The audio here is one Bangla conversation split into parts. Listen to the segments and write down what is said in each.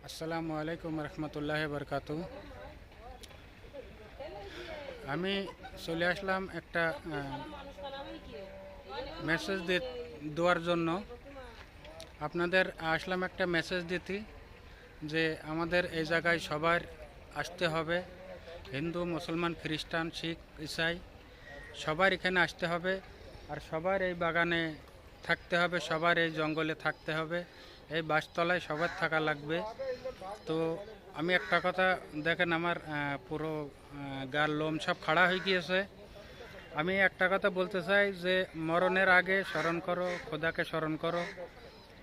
আসসালামু আলাইকুম রহমতুল্লাহ বরকাতু। আমি চলে আসলাম একটা মেসেজ দেওয়ার জন্য। আপনাদের আসলাম একটা মেসেজ দিতে যে আমাদের এই জায়গায় সবার আসতে হবে, হিন্দু, মুসলমান, খ্রিস্টান, শিখ, ইসাই সবার এখানে আসতে হবে। আর সবার এই বাগানে থাকতে হবে, সবার এই জঙ্গলে থাকতে হবে, এই বাসতলায় সবার থাকা লাগবে। তো আমি একটা কথা দেখেন, আমার পুরো গার লোম সব খাড়া হয়ে গিয়েছে। আমি একটা কথা বলতে চাই যে মরণের আগে স্মরণ করো, খোদাকে স্মরণ করো,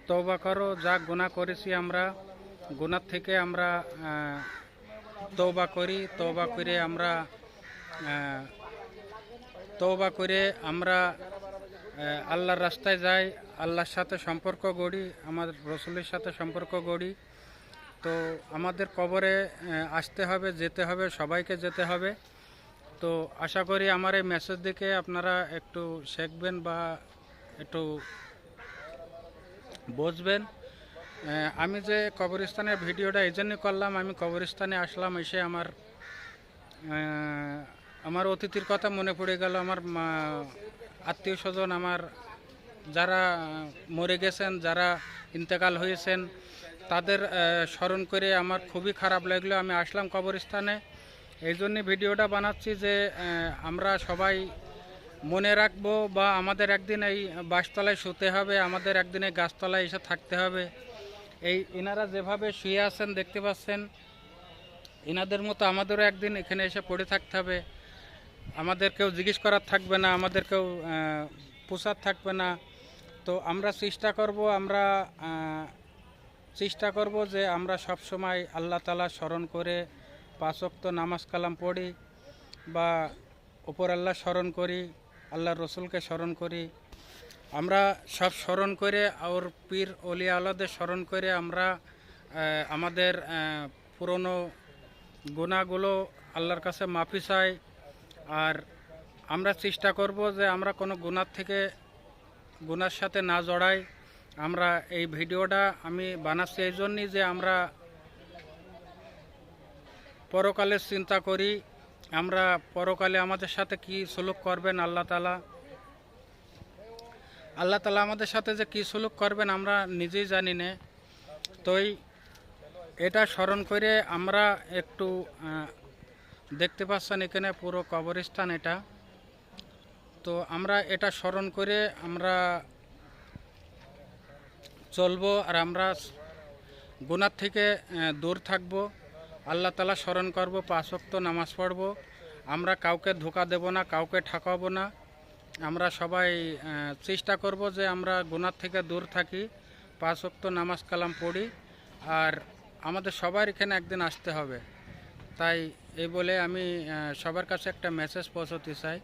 তওবা করো। যা গুনাহ করেছি আমরা, গুনাহ থেকে আমরা তওবা করি, তওবা করে আমরা আল্লাহর রাস্তায় যাই, আল্লাহর সাথে সম্পর্ক গড়ি, আমার রসুলের সাথে সম্পর্ক গড়ি। তো আমাদের কবরে আসতে হবে, যেতে হবে, সবাইকে যেতে হবে। তো আশা করি আমার এই মেসেজ দেখে আপনারা একটু শিখবেন বা একটু বুঝবেন। আমি যে কবরস্থানের ভিডিওটা এই জন্যই করলাম, আমি কবরস্থানে আসলাম, এসে আমার অতিথির কথা মনে পড়ে গেল। আমার আত্মীয় স্বজন, আমার যারা মরে গেছেন, যারা ইন্তেকাল হয়েছেন, তাদের স্মরণ করে আমার খুবই খারাপ লাগলো। আমি আসলাম কবরস্থানে, এই জন্যে ভিডিওটা বানাচ্ছি যে আমরা সবাই মনে রাখবো বা আমাদের একদিন এই বাসতলায় শুতে হবে, আমাদের একদিন এই গাছতলায় এসে থাকতে হবে। এনারা যেভাবে শুয়ে আছেন দেখতে পাচ্ছেন, এনাদের মতো আমাদেরও একদিন এখানে এসে পড়ে থাকতে হবে। আমাদের কেউ জিজ্ঞেস করার থাকবে না, আমাদের কেউ পোষার থাকবে না। তো আমরা চেষ্টা করব যে আমরা সব সময় আল্লাহ তাআলা স্মরণ করে 5 ওয়াক্ত নামাজ কালাম পড়ি বা উপর আল্লাহ স্মরণ করি, আল্লাহর রসুলকে স্মরণ করি। আমরা সব স্মরণ করে আর পীর ওলিয়া আল্লাহদের স্মরণ করে আমরা আমাদের পুরনো গুনাহগুলো আল্লাহর কাছে মাফি চাই। আর আমরা চেষ্টা করব যে আমরা কোনো গুনার সাথে না জড়াই। আমরা এই ভিডিওটা আমি বানাচ্ছি এই জন্যই যে আমরা পরকালের চিন্তা করি, আমরা পরকালে আমাদের সাথে কি সুলুক করবেন আল্লাহ তাআলা আমাদের সাথে যে কি সুলুক করবেন আমরা নিজেই জানি না। তোই এটা স্মরণ করে আমরা একটু দেখতে পাচ্ছেন এখানে পুরো কবরস্থান এটা। তো আমরা এটা স্মরণ করে আমরা চলবো, আর আমরা গুনাহ থেকে দূর থাকব, আল্লাহ তাআলা স্মরণ করব, 5 ওয়াক্ত নামাজ পড়ব। আমরা কাউকে ধোঁকা দেব না, কাউকে ঠকাবো না। আমরা সবাই চেষ্টা করব যে আমরা গুনাহ থেকে দূর থাকি, 5 ওয়াক্ত নামাজ কালাম পড়ি। আর আমাদের সবার এখানে একদিন আসতে হবে। তাই এই বলে আমি সবার কাছে একটা মেসেজ পৌঁছাতে চাই।